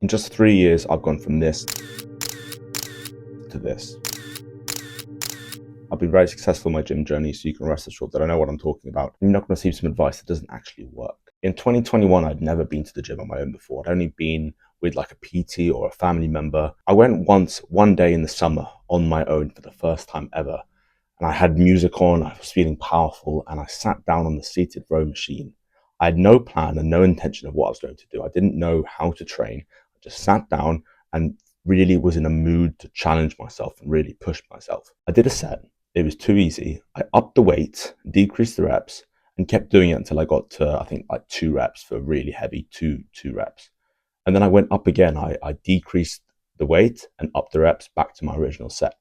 In just 3 years, I've gone from this to this. I've been very successful in my gym journey, so you can rest assured that I know what I'm talking about. You're not going to receive some advice that doesn't actually work. In 2021, I'd never been to the gym on my own before. I'd only been with like a PT or a family member. I went once, one day in the summer on my own for the first time ever. And I had music on, I was feeling powerful, and I sat down on the seated row machine. I had no plan and no intention of what I was going to do. I didn't know how to train. I just sat down and really was in a mood to challenge myself and really push myself. I did a set. It was too easy. I upped the weight, decreased the reps, and kept doing it until I got to, I think, like 2 reps for really heavy, two reps. And then I went up again. I decreased the weight and upped the reps back to my original set.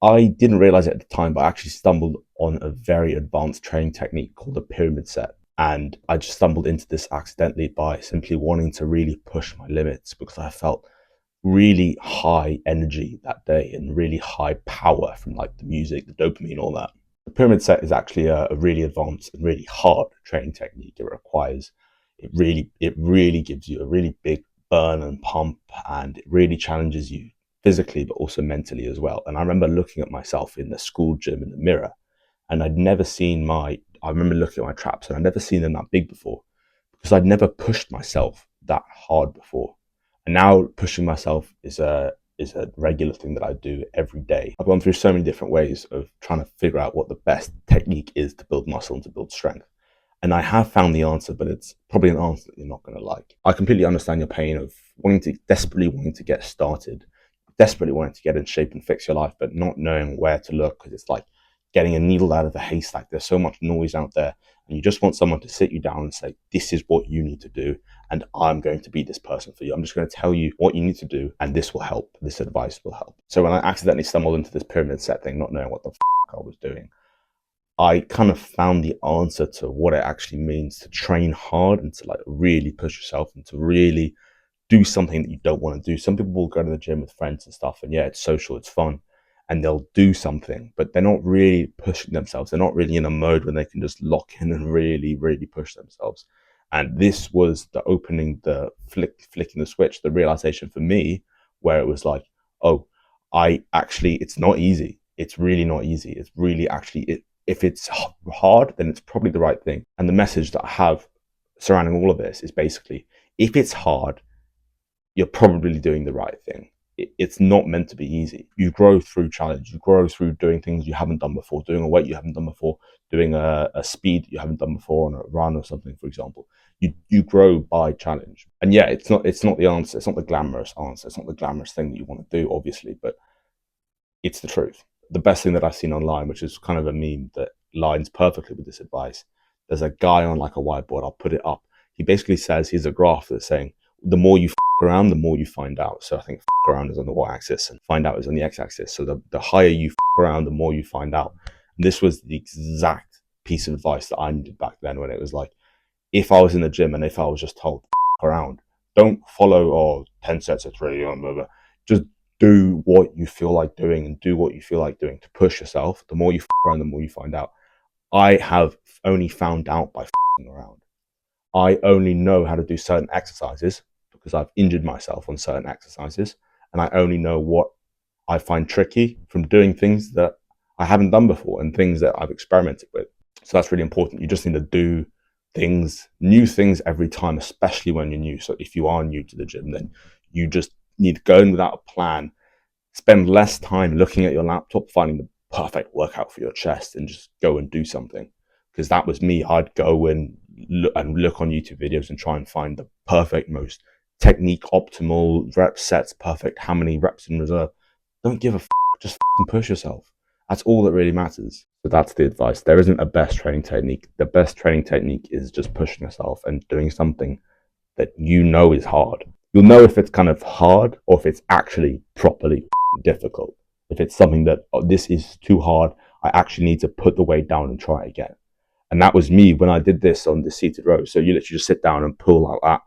I didn't realize it at the time, but I actually stumbled on a very advanced training technique called a pyramid set. And I just stumbled into this accidentally by simply wanting to really push my limits because I felt really high energy that day and really high power from like the music, the dopamine, all that. The pyramid set is actually a really advanced and really hard training technique. It really gives you a really big burn and pump, and it really challenges you physically, but also mentally as well. And I remember looking at myself in the school gym in the mirror, and I remember looking at my traps and I'd never seen them that big before because I'd never pushed myself that hard before. And now pushing myself is a regular thing that I do every day. I've gone through so many different ways of trying to figure out what the best technique is to build muscle and to build strength. And I have found the answer, but it's probably an answer that you're not going to like. I completely understand your pain of desperately wanting to get started, desperately wanting to get in shape and fix your life, but not knowing where to look because it's like getting a needle out of a haystack. There's so much noise out there, and you just want someone to sit you down and say, this is what you need to do, and I'm going to be this person for you. I'm just going to tell you what you need to do, and this will help. This advice will help. So when I accidentally stumbled into this pyramid set thing, not knowing what the I was doing, I kind of found the answer to what it actually means to train hard and to like really push yourself and to really do something that you don't want to do. Some people will go to the gym with friends and stuff, and yeah, it's social, it's fun, and they'll do something, but they're not really pushing themselves. They're not really in a mode when they can just lock in and really, really push themselves. And this was the opening, the flicking the switch, the realization for me, where it was like, oh, it's not easy. It's really not easy. It's really if it's hard, then it's probably the right thing. And the message that I have surrounding all of this is basically, if it's hard, you're probably doing the right thing. It's not meant to be easy. You grow through challenge. You grow through doing things you haven't done before, doing a weight you haven't done before, doing a speed you haven't done before on a run or something, for example. You grow by challenge. And yeah, it's not the answer. It's not the glamorous answer. It's not the glamorous thing that you want to do, obviously, but it's the truth. The best thing that I've seen online, which is kind of a meme that lines perfectly with this advice, there's a guy on like a whiteboard. I'll put it up. He basically says, here's a graph that's saying, the more you around, the more you find out. So I think around is on the y-axis and find out is on the x-axis. So the higher you around, the more you find out. And this was the exact piece of advice that I needed back then, when it was like, if I was in the gym and if I was just told around, don't follow 10 sets of 3 or blah, blah. Just do what you feel like doing and do what you feel like doing to push yourself. The more you around, the more you find out. I have only found out by around. I only know how to do certain exercises because I've injured myself on certain exercises, and I only know what I find tricky from doing things that I haven't done before and things that I've experimented with. So that's really important. You just need to do new things every time, especially when you're new. So if you are new to the gym, then you just need to go in without a plan, spend less time looking at your laptop, finding the perfect workout for your chest, and just go and do something. Because that was me. I'd go and look on YouTube videos and try and find the perfect, most technique optimal rep sets, perfect, how many reps in reserve. Don't give a just push yourself. That's all that really matters. So that's the advice. There isn't a best training technique. The best training technique is just pushing yourself and doing something that you know is hard. You'll know if it's kind of hard or if it's actually properly difficult. If it's something that, this is too hard, I actually need to put the weight down and try it again. And that was me when I did this on the seated row. So you literally just sit down and pull like that.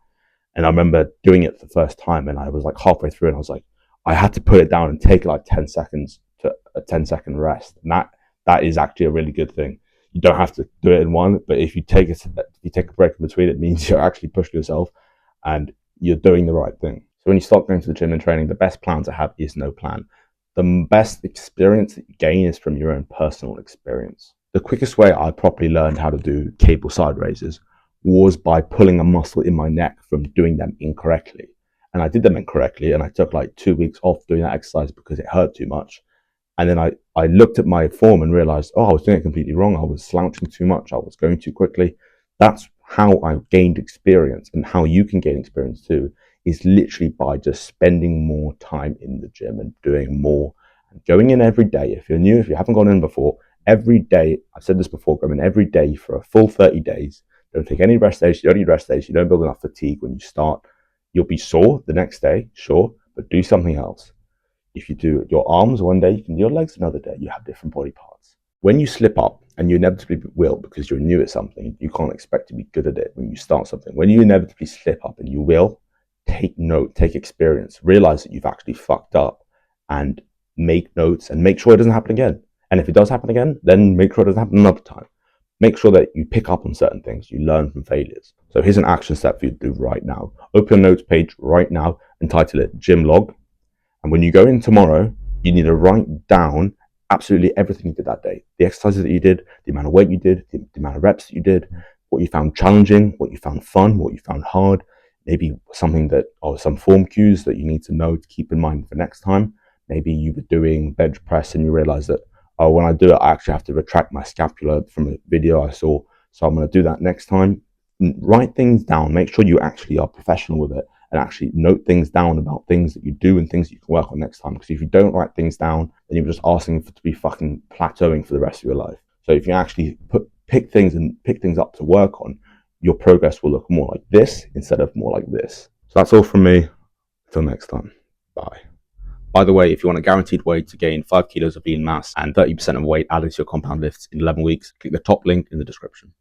And I remember doing it for the first time, and I was like halfway through and I was like, I had to put it down and take like 10 seconds to a 10-second rest. And that is actually a really good thing. You don't have to do it in one, but if you take a break in between, it means you're actually pushing yourself and you're doing the right thing. So when you start going to the gym and training, the best plan to have is no plan. The best experience that you gain is from your own personal experience. The quickest way I properly learned how to do cable side raises was by pulling a muscle in my neck from doing them incorrectly. And I did them incorrectly, and I took like 2 weeks off doing that exercise because it hurt too much. And then I looked at my form and realized, oh, I was doing it completely wrong. I was slouching too much. I was going too quickly. That's how I gained experience, and how you can gain experience too is literally by just spending more time in the gym and doing more and going in every day. If you're new, if you haven't gone in before, every day, I've said this before, go in every day for a full 30 days. Don't take any rest days. You don't need rest days. You don't build enough fatigue when you start. You'll be sore the next day, sure, but do something else. If you do your arms one day, you can do your legs another day. You have different body parts. When you slip up, and you inevitably will because you're new at something, you can't expect to be good at it when you start something. When you inevitably slip up, and you will, take note, take experience, realize that you've actually fucked up, and make notes and make sure it doesn't happen again. And if it does happen again, then make sure it doesn't happen another time. Make sure that you pick up on certain things, you learn from failures. So here's an action step for you to do right now. Open a notes page right now and title it Gym Log. And when you go in tomorrow, you need to write down absolutely everything you did that day. The exercises that you did, the amount of weight you did, the amount of reps that you did, what you found challenging, what you found fun, what you found hard, maybe something that, or some form cues that you need to know to keep in mind for next time. Maybe you were doing bench press and you realize that, oh, when I do it, I actually have to retract my scapula from a video I saw. So I'm going to do that next time. Write things down. Make sure you actually are professional with it, and actually note things down about things that you do and things that you can work on next time. Because if you don't write things down, then you're just asking for to be fucking plateauing for the rest of your life. So if you actually pick things up to work on, your progress will look more like this instead of more like this. So that's all from me. Till next time. Bye. By the way, if you want a guaranteed way to gain 5 kilos of lean mass and 30% of weight added to your compound lifts in 11 weeks, click the top link in the description.